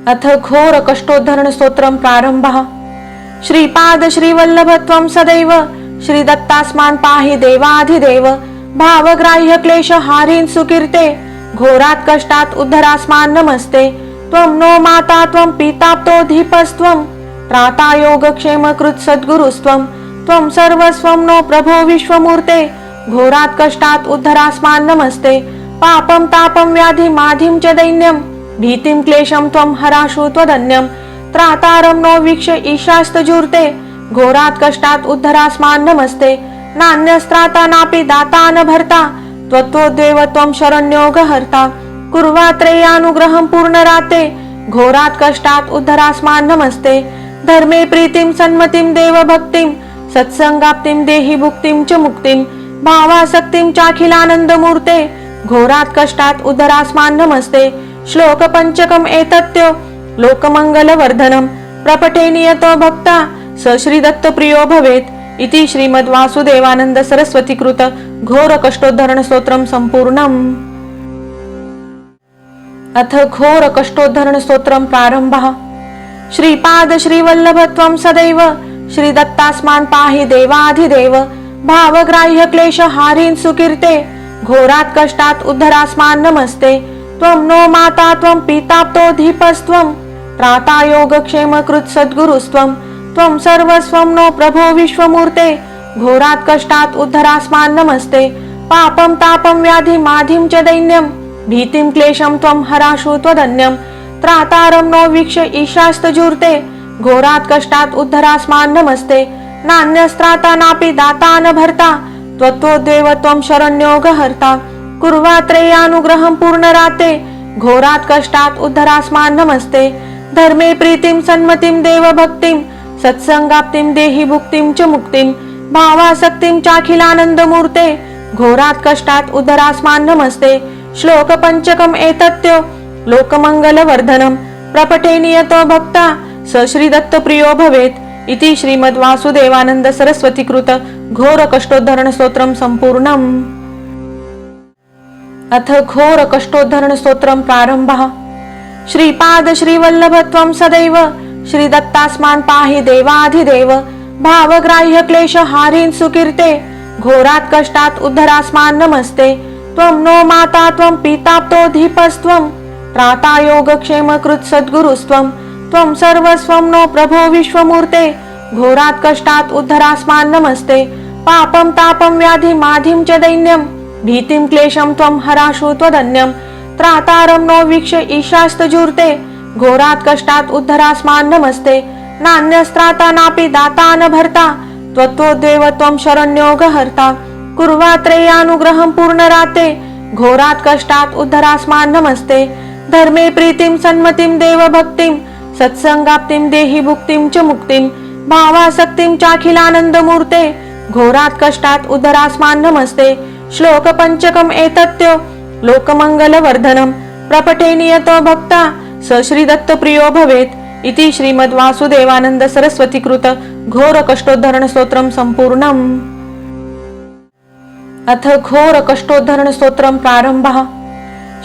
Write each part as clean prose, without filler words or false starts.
अथ घोर कष्टोद्धरण स्तोत्रम प्रारंभः। श्रीपाद श्रीवल्लभ त्वं सदैव श्रीदत्तास्मान् पाहि देवाधिदेव। भावग्राह्य क्लेश हारीन् सुकीर्ते घोरात् कष्टात् उद्धरास्मान् नमस्ते। त्वं नो माता त्वं पिताप्तो धीपस्त्वं त्राता योगक्षेम कृत् सद्गुरुस्त्वं। त्वं सर्वस्वं नो प्रभो विश्वमूर्ते घोरात् कष्टात् उद्धरास्मान् नमस्ते। पापं तापं व्याधि माधिं च दैन्यं भीतिं क्लेशं त्वं हराशु त्वदन्यं। त्रातारं नो वीक्ष ईशास्तजूर्ते घोरात् कष्टात् उद्धरास्मान् नमस्ते। नान्यस्त्राता नापि दाता न भर्ता त्वत्तोद्वेव त्वं शरण्योगहर्ता। कुर्वात्रेयानुग्रहं पूर्णराते घोरात् कष्टात् उद्धरास्मान् नमस्ते। धर्मे प्रीतिं सन्मतिं देवभक्तिं सत्संगाप्तिं देहि भुक्तिं च मुक्तिं। भावासक्तिं चाखिलानन्दमूर्ते घोरात् कष्टात् उद्धरास्मान् नमस्ते। श्लोक पंचकम एतत्यो लोकमंगलवर्धनम प्रपठे नियतो भक्ता स श्रीदत्त प्रियो भवेत् इति श्रीमद्वासुदेवानंद सरस्वती कृत घोर कष्टोद्धरण स्तोत्रम संपूर्णम। अथ घोर कष्टोद्धरण स्तोत्रम प्रारंभः। श्रीपाद श्रीवल्लभ त्वं सदैव श्रीदत्तास्मान् पाहि देवाधिदेव। भावग्राह्य क्लेश हारीन् सुकीर्ते घोरात् कष्टात् उद्धरास्मान् नमस्ते। त्वं नो माता त्वं पिताप्तो धीपस्त्वं त्राता योगक्षेम कृत् सद्गुरुस्त्वं। त्वं सर्वस्वं नो प्रभो विश्वमूर्ते घोरात् कष्टात् उद्धरास्मान् नमस्ते। पापं तापं व्याधि माधिं च दैन्यं भीतिं क्लेशं त्वं हराशु त्वदन्यं। त्रातारं नो वीक्ष ईशास्तजूर्ते घोरात् कष्टात् उद्धरास्मान् नमस्ते। नान्यस्त्राता नापि दाता न भर्ता त्वत्तोद्वेव त्वं शरण्योगहर्ता। कुर्वात्रेयानुग्रहं पूर्णराते घोरात् कष्टात् उद्धरास्मान् नमस्ते। धर्मे प्रीतिं सन्मतिं देवभक्तिं सत्संगाप्तिं देहि भुक्तिं च मुक्तिं। भावासक्तिं चाखिलानन्दमूर्ते घोरात् कष्टात् उद्धरास्मान् नमस्ते। श्लोक पंचकम एतत्यो लोकमंगलवर्धनम प्रपठे नियतो भक्ता स श्रीदत्त प्रियो भवेत् इति श्रीमद्वासुदेवानंद सरस्वती कृत घोर कष्टोद्धरण स्तोत्रम संपूर्णम। अथ घोर कष्टोद्धरण स्तोत्रम प्रारंभः। श्रीपाद श्रीवल्लभ त्वं सदैव श्रीदत्तास्मान् पाहि देवाधिदेव। भावग्राह्य क्लेश हारीन् सुकीर्ते घोरात् कष्टात् उद्धरास्मान् नमस्ते। त्वं नो माता त्वं पिताप्तो धीपस्त्वं त्राता योगक्षेम कृत् सद्गुरुस्त्वं। त्वं सर्वस्वं नो प्रभो विश्वमूर्ते घोरात् कष्टात् उद्धरास्मान् नमस्ते। पापं तापं व्याधि माधिं च दैन्यं भीतिं क्लेशं त्वं हराशु त्वदन्यं। त्रातारं नो वीक्ष ईशास्तजूर्ते घोरात् कष्टात् उद्धरास्मान् नमस्ते। नान्यस्त्राता नापि दाता न भर्ता त्वत्तोद्वेव त्वं शरण्योगहर्ता। कुर्वात्रेयानुग्रहं पूर्णराते घोरात् कष्टात् उद्धरास्मान् नमस्ते। धर्मे प्रीतिं सन्मतिं देवभक्तिं सत्संगाप्तिं देहि भुक्तिं च मुक्तिं। भावासक्तिं चाखिलानन्दमूर्ते घोरात् कष्टात् उद्धरास्मान् नमस्ते। श्लोक पंचकम एतत्यो लोकमंगलवर्धनम प्रपठे नियतो भक्ता स श्रीदत्त प्रियो भवेत् इति श्रीमद्वासुदेवानंद सरस्वती कृत घोर कष्टोद्धरण स्तोत्रम संपूर्णम। अथ घोर कष्टोद्धरण स्तोत्रम प्रारंभः।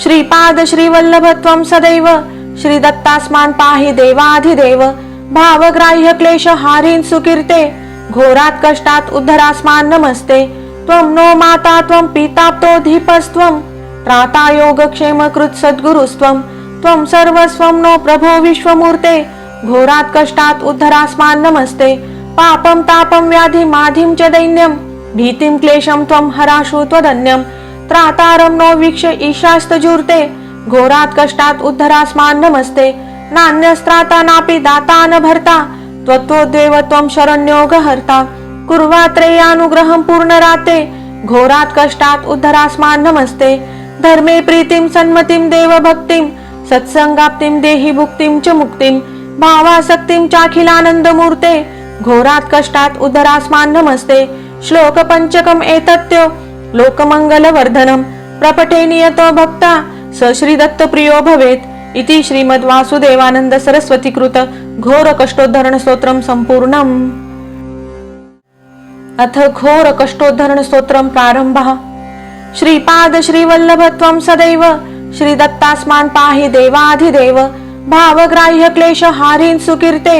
श्रीपाद श्रीवल्लभ त्वं सदैव श्रीदत्तास्मान् पाहि देवाधिदेव। भावग्राह्य क्लेश हारीन् सुकीर्ते घोरात् कष्टात् उद्धरास्मान् नमस्ते। त्वं नो माता त्वं पिताप्तो धीपस्त्वं त्राता योगक्षेम कृत् सद्गुरुस्त्वं। त्वं सर्वस्वं नो प्रभो विश्वमूर्ते घोरात् कष्टात् उद्धरास्मान् नमस्ते। पापं तापं व्याधि माधिं च दैन्यं भीतिं क्लेशं त्वं हराशु त्वदन्यं। त्रातारं नो वीक्ष ईशास्तजूर्ते घोरात् कष्टात् उद्धरास्मान् नमस्ते। नान्यस्त्राता नापि दाता न भर्ता त्वत्तोद्वेव त्वं शरण्योगहर्ता। कुर्वात्रेयानुग्रहं पूर्णराते घोरात् कष्टात् उद्धरास्मान् नमस्ते। धर्मे प्रीतिं सन्मतिं देवभक्तिं सत्संगाप्तिं देहि भुक्तिं च मुक्तिं। भावासक्तिं चाखिलानन्दमूर्ते घोरात् कष्टात् उद्धरास्मान् नमस्ते। श्लोक पंचकम एतत्यो लोकमंगलवर्धनम प्रपठे नियतो भक्ता स श्रीदत्त प्रियो भवेत् इति श्रीमद्वासुदेवानंद सरस्वती कृत घोर कष्टोद्धरण स्तोत्रम संपूर्णम। अथ घोर कष्टोद्धरण स्तोत्रम प्रारंभः। श्रीपाद श्रीवल्लभ त्वं सदैव श्रीदत्तास्मान् पाहि देवाधिदेव। भावग्राह्य क्लेश हारीन सुकीर्ते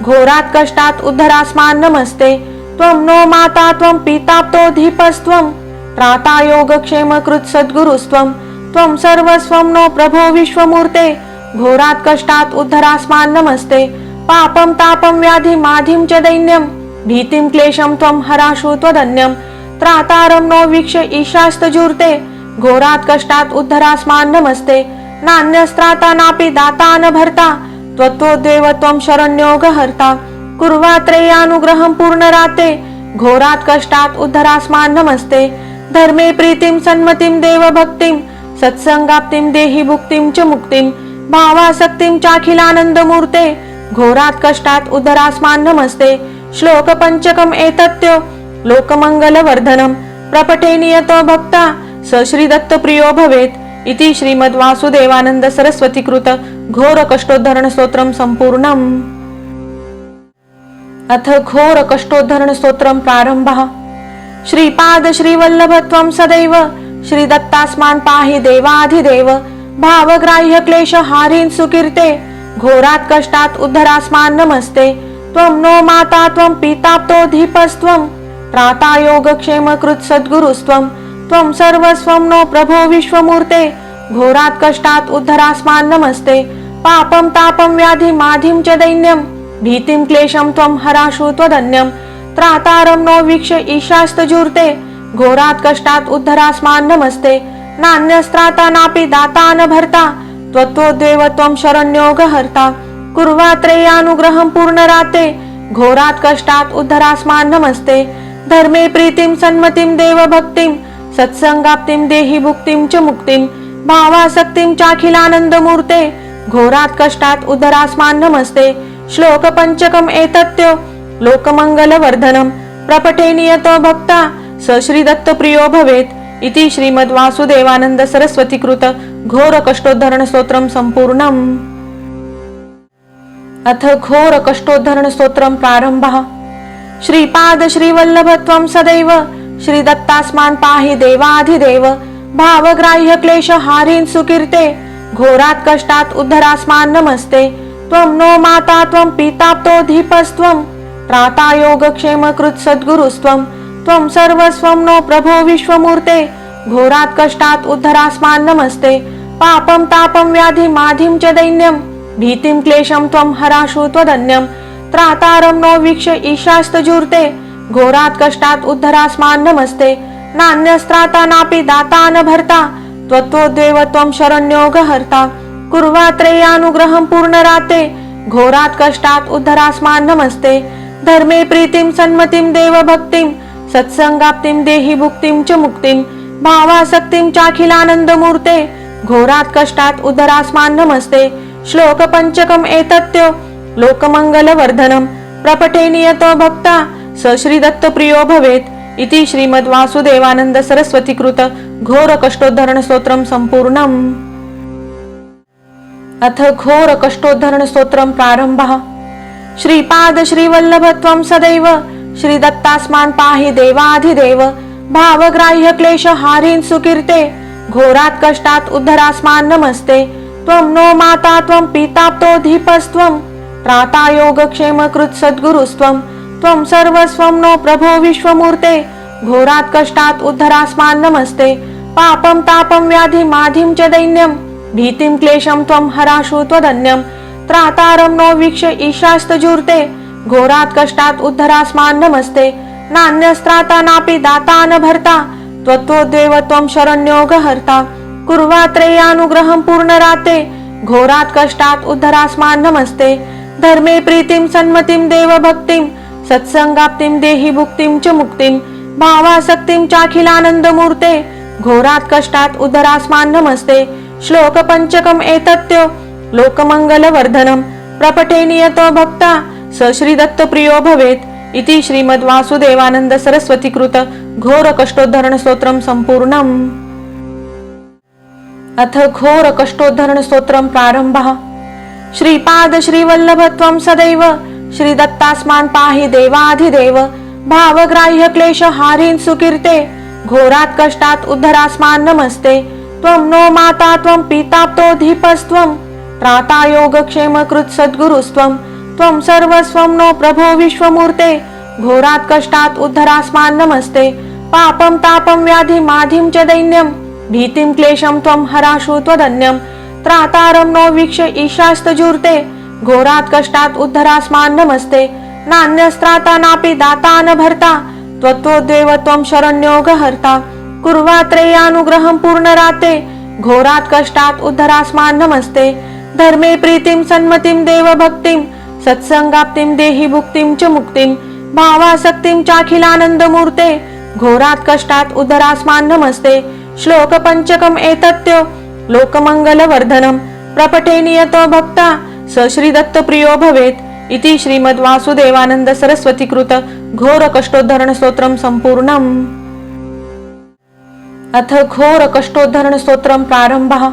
घोरात कष्टात उद्धरास्मान नमस्ते त्वं नो माता त्वं पिता तो धीपस्त्वं त्राता योगक्षेम कृत सद्गुरुस्त्वं त्वं सर्वस्वं नो प्रभो विश्वमूर्ते घोरात कष्टात उद्धरास्मान नमस्ते पापं तापं व्याधि माधिं च दैन्यं भीतिं क्लेशं त्वं हराशु त्वदन्यं त्रातारं नो वीक्ष ईशास्तजूर्ते घोरात कष्टात उद्धरास्मान नमस्ते नान्यस्त्राता नापि दाता न भर्ता त्वत्तोद्वेव त्वं शरण्यो गहर्ता कुर्वात्रेयानुग्रहं पूर्णराते घोरात कष्टात उद्धरास्मान नमस्ते धर्मे प्रीतिं सन्मतिं देवभक्तिं सत्संगाप्तिं देहि भुक्तिं च मुक्तिं भावासक्तिं चाखिलानंदमूर्ते घोरात कष्टात उद्धरास्मान नमस्ते श्लोक पंचकम एतत्यो लोकमंगलवर्धनम प्रपठे नियतो भक्ता स श्री दत्त प्रियो भवेत् इति श्रीमद् वासुदेवानंद सरस्वती कृत घोर कष्टोद्धरण स्तोत्रम संपूर्णम। अथ घोर कष्टोद्धरण स्तोत्रम प्रारंभः। श्रीपाद श्रीवल्लभ त्वं सदैव श्री दत्तास्मान् पाहि देवाधिदेव भावग्राह्य क्लेश हारीन् सुकीर्ते घोरात कष्टात उद्धरास्मान नमस्ते त्वं नो माता त्वं पिता तो धीपस्त्वं त्राता योगक्षेम कृत सद्गुरुस्त्वं त्वं सर्वस्वं नो प्रभो विश्वमूर्ते घोरात कष्टात उद्धरास्मान नमस्ते पापं तापं व्याधि माधिं च दैन्यं भीतिं क्लेशं त्वं हराशु त्वदन्यं त्रातारं नो वीक्ष ईशास्तजूर्ते घोरात कष्टात उद्धरास्मान नमस्ते नान्यस्त्राता नापि दाता न भर्ता त्वत्तोद्वेव त्वं शरण्यो गहर्ता कुर्वात्रेयानुग्रहं पूर्णराते घोरात कष्टात उद्धरास्मान नमस्ते धर्मे प्रीतिं सन्मतिं देवभक्तिं सत्संगाप्तिं देहि भुक्तिं च मुक्तिं भावासक्तिं चाखिलानंदमूर्ते घोरात कष्टात उद्धरास्मान नमस्ते श्लोक पंचकम एतत्यो लोकमंगलवर्धनम प्रपठे नियतो भक्ता स श्री दत्त प्रियो भवेत् इति श्रीमद् वासुदेवानंद सरस्वती कृत घोर कष्टोद्धरण स्तोत्रम संपूर्णम। अथ घोर कष्टोद्धरण स्तोत्रम प्रारंभः। श्रीपाद श्रीवल्लभ त्वं सदैव श्री दत्तास्मान् पाहि देवाधिदेव भावग्राह्य क्लेश हारीन् सुकीर्ते घोरात कष्टात उद्धरास्मान नमस्ते त्वं नो माता त्वं पिता तो धीपस्त्वं त्राता योगक्षेम कृत सद्गुरुस्त्वं त्वं सर्वस्वं नो प्रभो विश्वमूर्ते घोरात कष्टात उद्धरास्मान नमस्ते पापं तापं व्याधि माधिं च दैन्यं भीतिं क्लेशं त्वं हराशु त्वदन्यं त्रातारं नो वीक्ष ईशास्तजूर्ते घोरात कष्टात उद्धरास्मान नमस्ते नान्यस्त्राता नापि दाता न भर्ता त्वत्तोद्वेव त्वं शरण्यो गहर्ता कुर्वात्रेयानुग्रहं पूर्णराते घोरात कष्टात उद्धरास्मान नमस्ते धर्मे प्रीतिं सन्मतिं देवभक्तिं सत्संगाप्तिं देहि भुक्तिं च मुक्तिं भावासक्तिं चाखिलानंदमूर्ते घोरात कष्टात उद्धरास्मान नमस्ते श्लोक पंचकम एतत्यो लोकमंगलवर्धनम प्रपठे नियतो भक्ता स श्री दत्त प्रियो भवेत् इति श्रीमद् वासुदेवानंद सरस्वती कृत घोर कष्टोद्धरण स्तोत्रम संपूर्णम। अथ घोर कष्टोद्धरण स्तोत्रम प्रारंभः। श्रीपाद श्रीवल्लभ त्वं सदैव श्री दत्तास्मान् पाहि देवाधिदेव भावग्राह्य क्लेश हारीन् सुकीर्ते घोरात कष्टात उद्धरास्मान नमस्ते त्वं नो माता त्वं पिता तो धीपस्त्वं त्राता योगक्षेम कृत सद्गुरुस्त्वं त्वं सर्वस्वं नो प्रभो विश्वमूर्ते घोरात कष्टात उद्धरास्मान नमस्ते पापं तापं व्याधि माधिं च दैन्यं भीतिं क्लेशं त्वं हराशु त्वदन्यं त्रातारं नो वीक्ष ईशास्तजूर्ते घोरात कष्टात उद्धरास्मान नमस्ते नान्यस्त्राता नापि दाता न भर्ता त्वत्तोद्वेव त्वं शरण्यो गहर्ता कुर्वात्रेयानुग्रहं पूर्णराते घोरात कष्टात उद्धरास्मान नमस्ते धर्मे प्रीतिं सन्मतिं देवभक्तिं सत्संगाप्तिं देहि भुक्तिं च मुक्तिं भावासक्तिं चाखिलानंदमूर्ते घोरात कष्टात उद्धरास्मान नमस्ते श्लोक पंचकम एतत्यो लोकमंगलवर्धनम प्रपठे नियतो भक्ता स श्री दत्त प्रियो भवेत् इति श्रीमद् वासुदेवानंद सरस्वती कृत घोर कष्टोद्धरण स्तोत्रम संपूर्णम। अथ घोर कष्टोद्धरण स्तोत्रम प्रारंभः। श्रीपाद श्रीवल्लभ त्वं सदैव श्री दत्तास्मान् पाहि देवाधिदेव भावग्राह्य क्लेश हारीन् सुकीर्ते घोरात कष्टात उद्धरास्मान नमस्ते त्वं नो माता त्वं पिता तो धीपस्त्वं त्राता योगक्षेम कृत सद्गुरुस्त्वं त्वं सर्वस्वं नो प्रभो विश्वमूर्ते घोरात् कष्टात् उद्धरास्मान् नमस्ते पापं तापं व्याधि माधिं च दैन्यं भीतिं क्लेशं त्वं हराशु त्वदन्यं त्रातारं नो वीक्ष ईशास्तजूर्ते घोरात् कष्टात् उद्धरास्मान् नमस्ते नान्यस्त्राता नापि दाता न भर्ता त्वत्तोद्वेव त्वं शरण्यो गहर्ता कुर्वात्रेयानुग्रहं पूर्णराते घोरात् कष्टात् उद्धरास्मान् नमस्ते धर्मे प्रीतिं सन्मतिं देवभक्तिं सत्संगाप्तिं देहि भुक्तिं च मुक्तिं भावासक्तिं चाखिलानन्दमूर्ते घोरात् कष्टात् उद्धरास्मान् नमस्ते श्लोक पंचकम् एतत्यो लोकमङ्गलवर्धनं प्रपठे नियतो भक्ता स श्रीदत्तप्रियो भवेत् इति श्रीमद्वासुदेवानन्द सरस्वती कृत घोर कष्टोद्धरण स्तोत्रं सम्पूर्णम्। अथ घोर कष्टोद्धरण स्तोत्रं प्रारम्भः।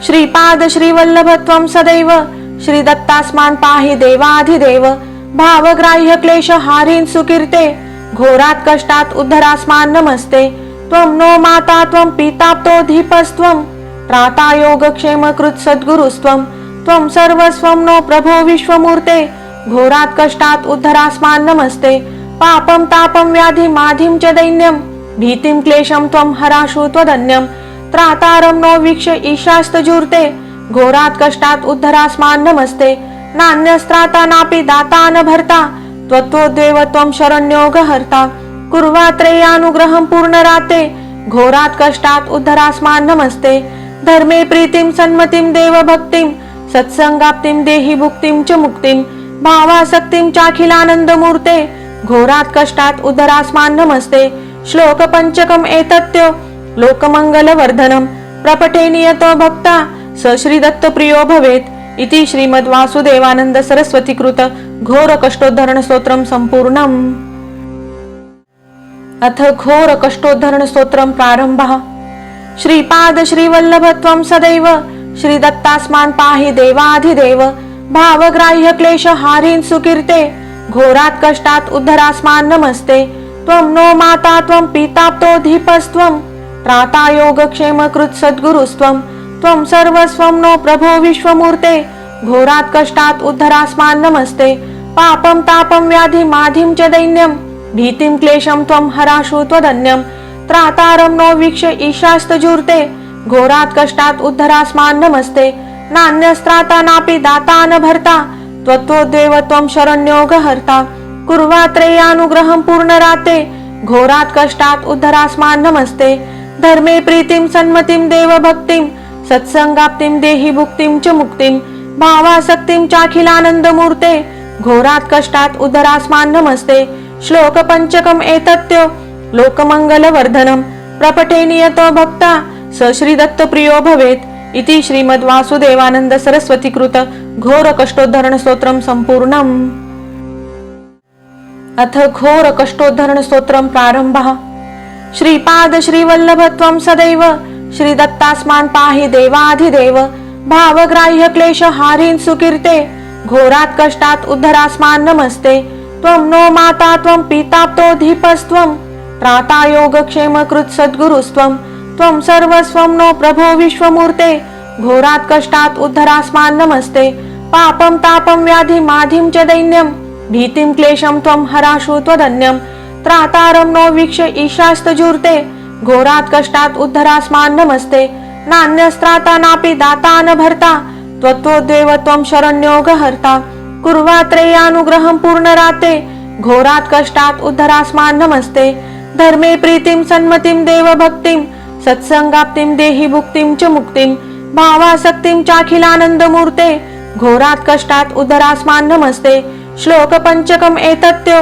श्रीपाद श्रीवल्लभ त्वं सदैव श्रीदत्तास्मान् पाहि देवाधिदेव भावग्राह्य क्लेश हारीन् सुकीर्ते घोरात् कष्टात् उद्धरास्मान् नमस्ते त्वं नो माता त्वं पिताप्तो धीपस्त्वं त्राता योगक्षेम कृत सद्गुरुस्त्वं त्वं सर्वस्वं नो प्रभो विश्वमूर्ते घोरात् कष्टात् उद्धरास्मान् नमस्ते पापं तापं व्याधि माधिं च दैन्यं भीतिं क्लेशं त्वं हराशु त्वदन्यं त्रातारं नो वीक्ष ईशास्तजूर्ते घोरात् कष्टात् उद्धरास्मान् नमस्ते नान्यस्त्राता नापि दाता न भर्ता त्वत्तोद्वेव त्वं शरण्यो गहर्ता कुर्वात्रेयानुग्रहं पूर्णराते घोरात् कष्टात् उद्धरास्मान् नमस्ते धर्मे प्रीतिं सन्मतिं देवभक्तिं सत्संगाप्तिं देहि भुक्तिं च मुक्तिं भावासक्तिं चाखिलानन्दमूर्ते घोरात् कष्टात् उद्धरास्मान् नमस्ते श्लोक पंचकम् एतत्यो लोकमङ्गलवर्धनं प्रपठे नियतो भक्ता स श्रीदत्तप्रियो भवेत् इति श्रीमद्वासुदेवानन्द सरस्वती कृत घोर कष्टोद्धरण स्तोत्रं सम्पूर्णम्। अथ घोर कष्टोद्धरण स्तोत्रं प्रारम्भः। श्रीपाद श्रीवल्लभ त्वं सदैव श्रीदत्तास्मान् पाहि देवाधिदेव भावग्राह्य क्लेश हारीन् सुकीर्ते घोरात् कष्टात् उद्धरास्मान् नमस्ते त्वं नो माता त्वं पिताप्तो धीपस्त्वं त्राता योगक्षेम कृत सद्गुरुस्त्वं त्वं सर्वस्वं नो प्रभो विश्वमूर्ते घोरात् कष्टात् उद्धरास्मान् नमस्ते पापं तापं व्याधि माधिं च दैन्यं भीतिं क्लेशं त्वं हराशु त्वदन्यं त्रातारं नो वीक्ष ईशास्तजूर्ते घोरात् कष्टात् उद्धरास्मान् नमस्ते नान्यस्त्राता नापि दाता न भर्ता त्वत्तोद्वेव त्वं शरण्यो गहर्ता कुर्वात्रेयानुग्रहं पूर्णराते घोरात् कष्टात् उद्धरास्मान् नमस्ते धर्मे प्रीतिं सन्मतिं देवभक्तिं सत्संगाप्तिं देहि भुक्तिं च मुक्तिं भावासक्तिं चाखिलानन्दमूर्ते घोरात् कष्टात् उद्धरास्मान् नमस्ते श्लोक पंचकम् एतत्यो लोकमङ्गलवर्धनं प्रपठे नियतो भक्ता स श्रीदत्तप्रियो भवेत् इति श्रीमद्वासुदेवानन्द सरस्वती कृत घोर कष्टोद्धरण स्तोत्रं सम्पूर्णम्। अथ घोर कष्टोद्धरण स्तोत्रं प्रारम्भः। श्रीपाद श्रीवल्लभ त्वं सदैव श्रीदत्तास्मान् पाहि देवाधिदेव भावग्राह्य क्लेश हारीन् सुकीर्ते घोरात् कष्टात् उद्धरास्मान् नमस्ते त्वं नो माता त्वं पिताप्तो धीपस्त्वं त्राता योगक्षेम कृत सद्गुरुस्त्वं त्वं सर्वस्वं नो प्रभो विश्वमूर्ते घोरात् कष्टात् उद्धरास्मान् नमस्ते पापं तापं व्याधि माधिं च दैन्यं भीतिं क्लेशं त्वं हराशु त्वदन्यं त्रातारं नो वीक्ष ईशास्तजूर्ते घोरात् कष्टात् उद्धरास्मान् नमस्ते नान्यस्त्राता नापि दाता न भर्ता त्वत्तोद्वेव त्वं शरण्यो गहर्ता कुर्वात्रेयानुग्रहं पूर्णराते घोरात् कष्टात् उद्धरास्मान् नमस्ते धर्मे प्रीतिं सन्मतिं देवभक्तिं सत्संगाप्तिं देहि भुक्तिं च मुक्तिं भावासक्तिं चाखिलानन्दमूर्ते घोरात् कष्टात् उद्धरास्मान् नमस्ते श्लोक पंचकम् एतत्यो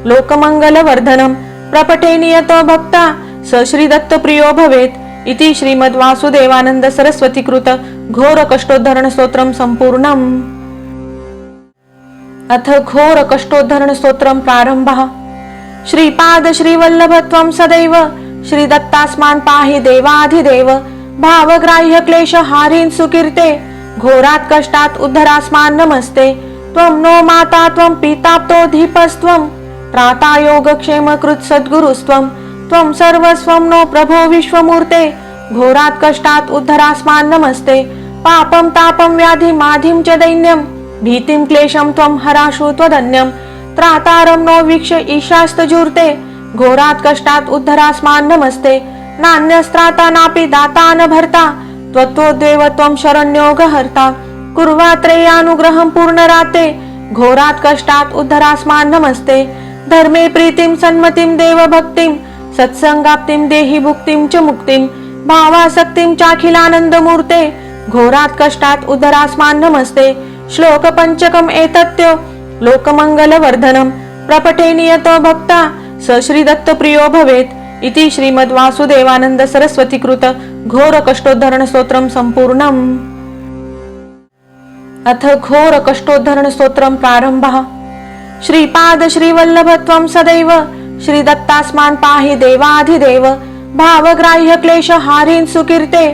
लोकमङ्गलवर्धनं प्रपठे नियतो भक्ता स श्रीदत्तप्रियो भवेत् इति श्रीमद्वासुदेवानन्द सरस्वती कृत घोर कष्टोद्धरण स्तोत्रं सम्पूर्णम्। अथ घोर कष्टोद्धरण स्तोत्रं प्रारम्भः। श्रीपाद श्रीवल्लभ त्वं सदैव श्रीदत्तास्मान् पाहि देवाधिदेव भावग्राह्य क्लेश हारीन् सुकीर्ते घोरात् कष्टात् उद्धरास्मान् नमस्ते त्वं नो माता त्वं पिताप्तो धीपस्त्वं त्राता योगक्षेम कृत सद्गुरुस्त्वं त्वं सर्वस्वं नो प्रभो विश्वमूर्ते घोरात् कष्टात् उद्धरास्मान् नमस्ते पापं तापं व्याधि माधिं च दैन्यं भीतिं क्लेशं त्वं हराशु त्वदन्यं त्रातारं नो वीक्ष्य ईशास्तजूर्ते घोरात् कष्टात् उद्धरास्मान् नमस्ते नान्यस्त्राता नापि दाता न भर्ता त्वत्तोद्वेव त्वं शरण्योगहर्ता कुर्वात्रेयानुग्रहं पूर्णराते घोरात् कष्टात् उद्धरास्मान् नमस्ते धर्मे प्रीतिं सन्मतिं देवभक्तिं सत्संगाप्तिं देहि भुक्तिं च मुक्तिं भावासक्तिं चाखिलानन्दमूर्ते घोरात् कष्टात् उद्धरास्मान् नमस्ते श्लोक पंचकम् एतत्यो लोकमंगलवर्धनं प्रपठे नियतो भक्ता स श्रीदत्तप्रियो भवेत् इति श्रीमद्वासुदेवानंद सरस्वती कृत घोर कष्टोद्धरण स्तोत्रम संपूर्णम्। अथ घोर कष्टोद्धरण स्तोत्रम प्रारंभः। श्रीपाद श्रीवल्लभ त्वं सदैव श्रीदत्तास्मान् पाहि देवाधिदेव भावग्राह्य क्लेश हारीन् सुकीर्ते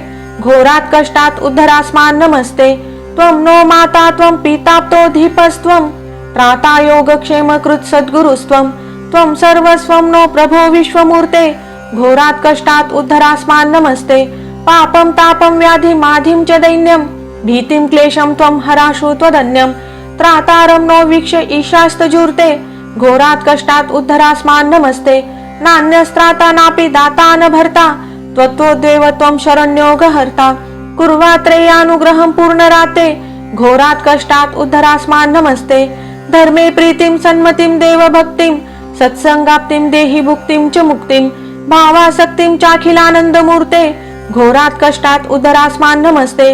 घोरात् कष्टात् उद्धरास्मान् नमस्ते त्वं नो माता त्वं पिताप्तो धीपस्त्वं त्राता योगक्षेम कृत् सद्गुरुस्त्वं त्वं सर्वस्वं नो प्रभो विश्वमूर्ते घोरात् कष्टात् उद्धरास्मान् नमस्ते पापं तापं व्याधि माधिं च दैन्यं भीतिं क्लेशं त्वं हराशु त्वदन्यं त्रातारं नो वीक्ष्य ईशास्तजूर्ते घोरात् कष्टात् उद्धरास्मान् नमस्ते नान्यस्त्राता नापि दाता न भर्ता त्वत्तोद्वेव त्वं शरण्योगहर्ता कुर्वात्रेयानुग्रहं पूर्णराते घोरात् कष्टात् उद्धरास्मान् नमस्ते धर्मे प्रीतिं सन्मतिं देवभक्तिं सत्संगाप्तिं देहि भुक्तिं च मुक्तिं भावासक्तिं चाखिलानन्दमूर्ते घोरात् कष्टात् उद्धरास्मान् नमस्ते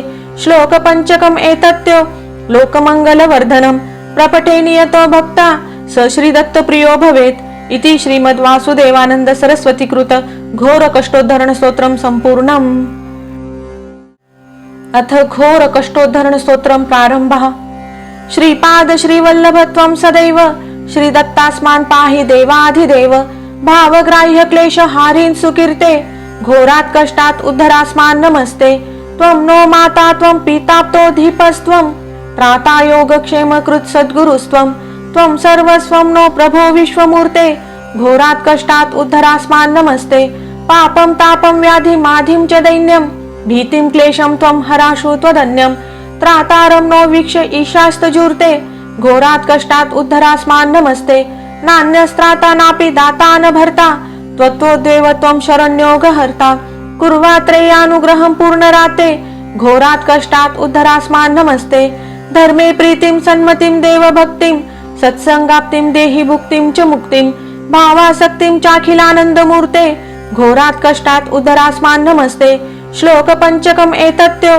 श्लोक पंचकम् एतत्यो लोकमंगलवर्धनं प्रपठे नियतो भक्ता स श्रीदत्तप्रियो भवेत् इति श्रीमद्वासुदेवानंद सरस्वती कृत घोर कष्टोद्धरण स्तोत्रम संपूर्णम्। अथ घोर कष्टोद्धरण स्तोत्रम प्रारंभः। श्रीपाद श्रीवल्लभ त्वं सदैव श्रीदत्तास्मान् पाहि देवाधिदेव भावग्राह्य क्लेश हारीन् सुकीर्ते घोरात् कष्टात् उद्धरास्मान् नमस्ते त्वं नो माता त्वं पिताप्तो धीपस्त्वं त्राता योगक्षेम कृत् सद्गुरुस्त्वं त्वं सर्वस्वं नो प्रभो विश्वमूर्ते घोरात् कष्टात् उद्धरास्मान् नमस्ते पापं तापं व्याधि माधिं च दैन्यं भीतिं क्लेशं त्वं हराशु त्वदन्यं त्रातारं नो वीक्ष्य ईशास्तजूर्ते घोरात् कष्टात् उद्धरास्मान् नमस्ते नान्यस्त्राता नापि दाता न भर्ता त्वत्तोद्वेव त्वं शरण्योगहर्ता कुर्वात्रेयानुग्रहं पूर्णराते घोरात् कष्टात् उद्धरास्मान् नमस्ते धर्मे प्रीतिं सन्मतिं देवभक्तिं सत्संगाप्तिं देहि भुक्तिं च मुक्तिं भावासक्तिं चाखिलानन्दमूर्ते घोरात् कष्टात् उद्धरास्मान् नमस्ते श्लोक पंचकम् एतत्यो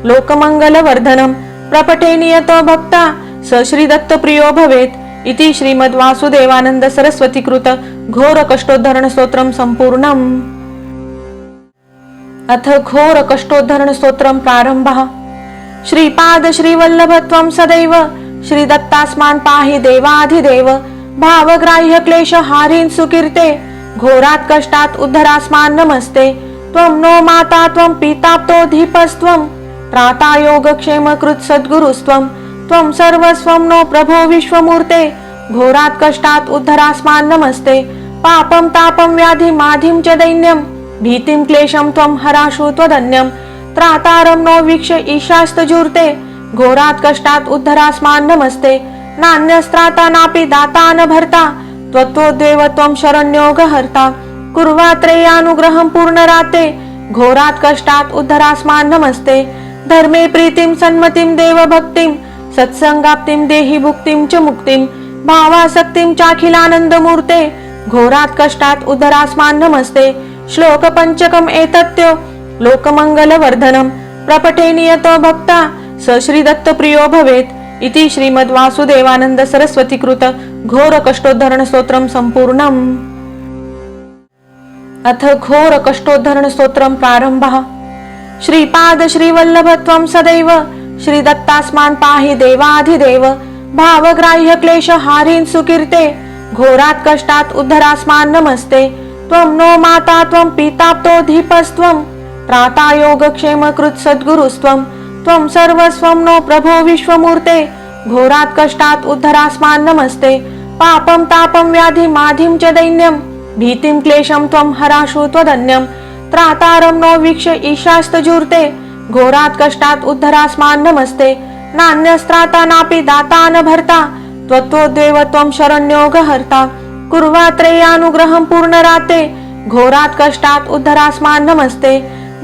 लोकमंगलवर्धनं प्रपठे नियतो भक्ता स श्रीदत्तप्रियो भवेत् इति श्रीमद्वासुदेवानंद सरस्वती कृत घोर कष्टोद्धरण स्तोत्रम संपूर्णम्। अथ घोर कष्टोद्धरण स्तोत्रम प्रारंभः। श्रीपाद श्रीवल्लभ त्वं सदैव श्रीदत्तास्मान् पाहि देवाधिदेव भावग्राह्य क्लेश हारीन् सुकीर्ते घोरात् कष्टात् उद्धरास्मान् नमस्ते त्वं नो माता त्वं पिताप्तो धीपस्त्वं त्राता योगक्षेम कृत् सद्गुरुस्त्वं त्वं सर्वस्वं नो प्रभो विश्वमूर्ते घोरात् कष्टात् उद्धरास्मान् नमस्ते पापं तापं व्याधि माधिं च दैन्यं भीतिं क्लेशं त्वं हराशु त्वदन्यं त्रातारं नो वीक्ष्य ईशास्तजूर्ते घोरात् कष्टात् उद्धरास्मान् नमस्ते नान्यस्त्राता नापि दाता न भर्ता त्वत्तोद्वेव त्वं शरण्योगहर्ता कुर्वात्रेयानुग्रहं पूर्णराते घोरात् कष्टात् उद्धरास्मान् नमस्ते धर्मे प्रीतिं सन्मतिं देवभक्तिं सत्संगाप्तिं देहि भुक्तिं च मुक्तिं भावासक्तिं चाखिलानन्दमूर्ते घोरात् कष्टात् उद्धरास्मान् नमस्ते श्लोक पंचकम् एतत्यो लोकमंगलवर्धनं प्रपठे नियतो भक्ता स श्रीदत्तप्रियो भवेत् इति श्रीमद्वासुदेवानंद सरस्वती कृत घोर कष्टोद्धरण स्तोत्रम संपूर्णम्। अथ घोर कष्टोद्धरण स्तोत्रम प्रारंभः। श्रीपाद श्रीवल्लभ त्वं सदैव श्रीदत्तास्मान् पाहि देवाधिदेव भावग्राह्य क्लेश हारीन् सुकीर्ते घोरात् कष्टात् उद्धरास्मान् नमस्ते त्वं नो माता त्वं पिताप्तो धीपस्त्वं त्राता योगक्षेम कृत् सद्गुरुस्त्वं त्वं सर्वस्वं नो प्रभो विश्वमूर्ते घोरात् कष्टात् उद्धरास्मान् नमस्ते पापं तापं व्याधि माधिं च दैन्यं भीतिं क्लेशं त्वं हराशु त्वदन्यं त्रातारं नो वीक्ष्य ईशास्तजूर्ते घोरात कष्टात उद्धरास्मान् नमस्ते नान्यस्त्राता नापि दाता न भर्ता त्वत्तोद्वेव त्वं शरण्यो गहर्ता कुर्वात्रेयानुग्रहं पूर्णराते घोरात कष्टात उद्धरास्मान् नमस्ते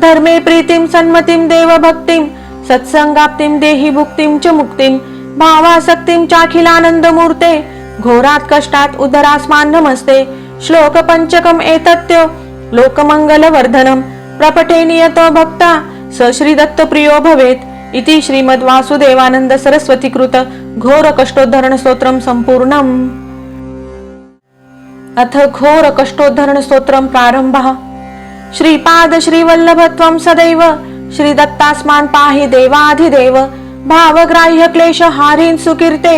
धर्मे प्रीतिं सन्मतिं देवभक्तिं सत्संगाप्तिं देहि भुक्तिं च मुक्तिं भावासक्तिं चाखिलानन्दमूर्ते घोरात कष्टात उद्धरास्मान् नमस्ते श्लोक पंचकम एतत्यो लोकमंगलवर्धनम प्रपठे नियतो भक्ता स श्रीदत्त प्रियो भवेत् इति श्रीमद्वासुदेवानंद सरस्वती कृत घोर कष्टोद्धरण स्तोत्रम संपूर्णम। अथ घोर कष्टोद्धरण स्तोत्रम प्रारंभः। श्रीपाद श्रीवल्लभ त्वं सदैव श्रीदत्तास्मान् पाहि देवाधिदेव भावग्राह्य क्लेश हारीन् सुकीर्ते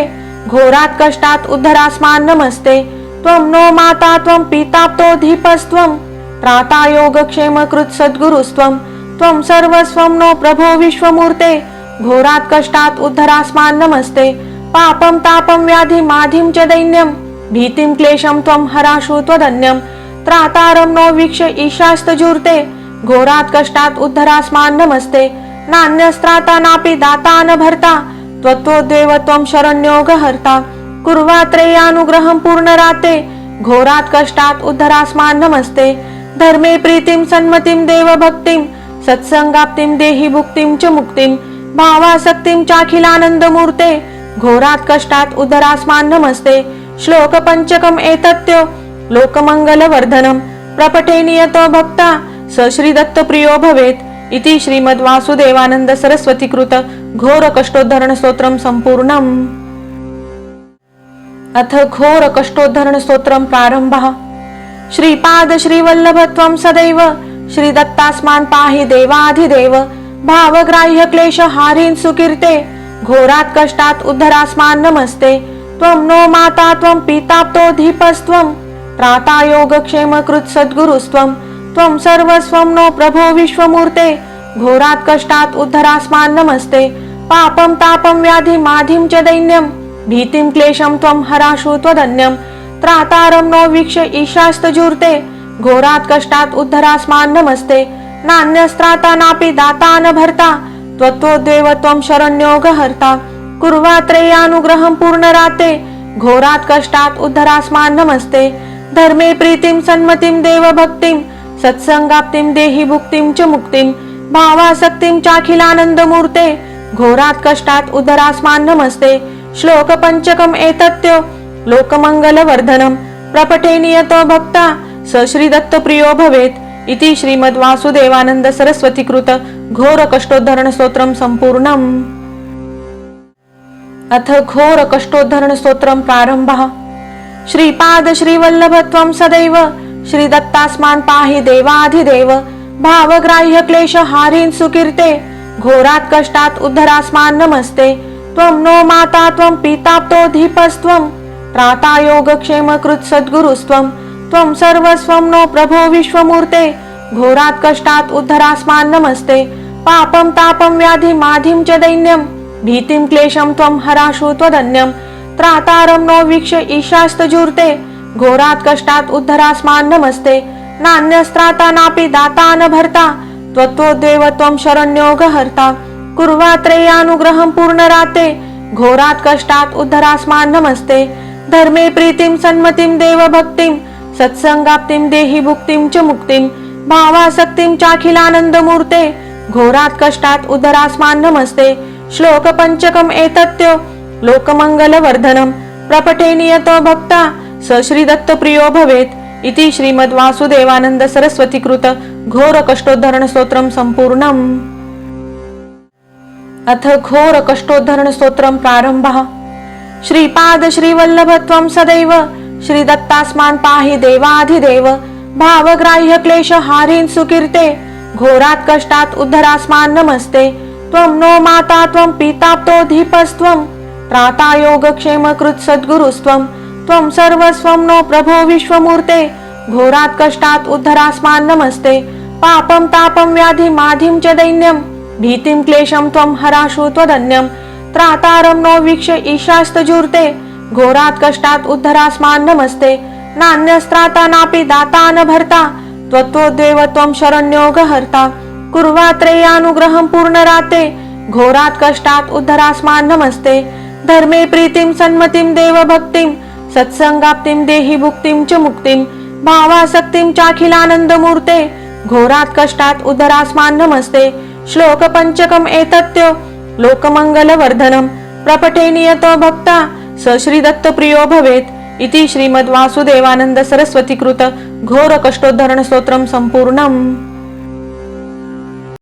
घोरात कष्टात उद्धरास्मान् नमस्ते त्वं नो माता त्वं पिताप्तो धीपस्त्वं त्राता योगक्षेम कृत सद्गुरुस्त्वं त्वं सर्वस्वं नो प्रभो विश्वमूर्ते घोरात कष्टात उद्धरास्मान् नमस्ते पापं तापं व्याधि माधिं च दैन्यं भीतिं क्लेशं त्वं हराशु त्वदन्यं त्रातारं नो वीक्ष ईशास्तजूर्ते घोरात कष्टात उद्धरास्मान् नमस्ते नान्यस्त्राता नापि दाता न भर्ता त्वत्तोद्वेव त्वं शरण्यो गहर्ता कुर्वात्रेयानुग्रहं पूर्णराते घोरात कष्टात उद्धरास्मान् नमस्ते धर्मे प्रीतिं सन्मतिं देवभक्तिं सत्संगाप्तिं देहि भुक्तिं च मुक्तिं भावासक्तिं चाखिलानन्दमूर्ते घोरात कष्टात उद्धरास्मान् नमस्ते श्लोक पंचकम एतत्यो लोकमंगलवर्धनम प्रपठे नियतो भक्ता स श्रीदत्त प्रियो भवेत् इति श्रीमद्वासुदेवानंद सरस्वती कृत घोर कष्टोद्धरण स्तोत्रम संपूर्णम। अथ घोर कष्टोद्धरण स्तोत्रम प्रारंभः। श्रीपाद श्रीवल्लभ त्वं सदैव श्रीदत्तास्मान् पाहि देवाधिदेव भावग्राह्य क्लेश हारीन् सुकीर्ते घोरात कष्टात उद्धरास्मान् नमस्ते त्वं नो माता त्वं पिताप्तो धीपस्त्वं त्राता योगक्षेम कृत सद्गुरुस्त्वं त्वं सर्वस्वं नो प्रभो विश्वमूर्ते घोरात कष्टात उद्धरास्मान् नमस्ते पापं तापं व्याधि माधिं च दैन्यं भीतिं क्लेशं त्वं हराशु त्वदन्यं त्रातारं नो वीक्ष ईशास्तजूर्ते घोरात कष्टात उद्धरास्मान् नमस्ते नान्यस्त्राता नापि दाता न भर्ता त्वत्तोद्वेव त्वं शरण्यो गहर्ता कुर्वात्रेयानुग्रहं पूर्णराते घोरात कष्टात उद्धरास्मान् नमस्ते धर्मे प्रीतिं सन्मतिं देवभक्तिं सत्संगाप्तिं देहि भुक्तिं च मुक्तिं भावासक्तिं चाखिलानन्दमूर्ते घोरात कष्टात उद्धरास्मान् नमस्ते श्लोक पंचकम एतत्यो लोकमंगलवर्धनम प्रपठे नियतो भक्ता स श्रीदत्त प्रियो भवेत् इति श्रीमद्वासुदेवानंद सरस्वती कृत घोर कष्टोद्धरण स्तोत्रम संपूर्णम। अथ घोर कष्टोद्धरण स्तोत्रम प्रारंभः। श्रीपाद श्रीवल्लभ त्वं सदैव श्रीदत्तास्मान् पाहि देवाधिदेव भावग्राह्य क्लेश हारीन् सुकीर्ते घोरात कष्टात उद्धरास्मान् नमस्ते त्वं नो माता त्वं पिताप्तो धीपस्त्वं त्राता योगक्षेम कृत सद्गुरुस्त्वं त्वं सर्वस्वं नो प्रभो विश्वमूर्ते घोरात कष्टात उद्धरास्मान् नमस्ते पापं तापं व्याधि माधिं च दैन्यं भीतिं क्लेशं त्वं हराशु त्वदन्यं त्रातारं नो वीक्ष ईशास्तजूर्ते घोरात कष्टात उद्धरास्मान् नमस्ते नान्यस्त्राता नापि दाता न भर्ता त्वत्तोद्वेव त्वं शरण्यो गहर्ता कुर्वात्रेयानुग्रहं पूर्णराते घोरात कष्टात उद्धरास्मान् नमस्ते धर्मे प्रीतिं सन्मतिं देवभक्तिं सत्संगाप्तिं देहि भुक्तिं च मुक्तिं भावासक्तिं चाखिलानन्दमूर्ते घोरात कष्टात उद्धरास्मान् नमस्ते श्लोक पंचकम एतत्यो लोकमंगलवर्धनम प्रपठे नियतो भक्ता स श्रीदत्त प्रियो भवेत् इति श्रीमद्वासुदेवानंद सरस्वती कृत घोर कष्टोद्धरण स्तोत्रम संपूर्णम। अथ घोर कष्टोद्धरण स्तोत्रम प्रारंभः। श्रीपाद श्रीवल्लभ त्वं सदैव श्रीदत्तास्मान् पाहि देवाधिदेव भावग्राह्य क्लेश हारीन् सुकीर्ते घोरात कष्टात उद्धरास्मान् नमस्ते त्वं नो माता त्वं पिताप्तो धीपस्त्वं त्राता योगक्षेम कृत सद्गुरुस्त्वं त्वं सर्वस्वं नो प्रभो विश्वमूर्ते घोरात कष्टात उद्धरास्मान् नमस्ते पापं तापं व्याधि माधिं च दैन्यं भीतिं क्लेशं त्वं हराशु त्वदन्यं त्रातारं नो वीक्ष ईशास्तजूर्ते घोरात कष्टात उद्धरास्मान् नमस्ते नान्यस्त्राता नापि दाता न भर्ता त्वत्तोद्वेव त्वं शरण्यो गहर्ता कुर्वात्रेयानुग्रहं पूर्णराते घोरात् कष्टात् उद्धरास्मान् नमस्ते धर्मे प्रीतिं सन्मतिं देवभक्तिं सत्संगाप्तिं देहि भुक्तिं च मुक्तिं भावासक्तिं चाखिलानन्दमूर्ते घोरात् कष्टात् उद्धरास्मान् नमस्ते श्लोक पंचकम् एतत्यो लोकमंगलवर्धनं प्रपठे नियतो भक्ता स श्रीदत्तप्रियो भवेत् इति श्रीमद्वासुदेवानंद सरस्वती कृत घोर कष्टोद्धरण स्तोत्रम संपूर्णम्।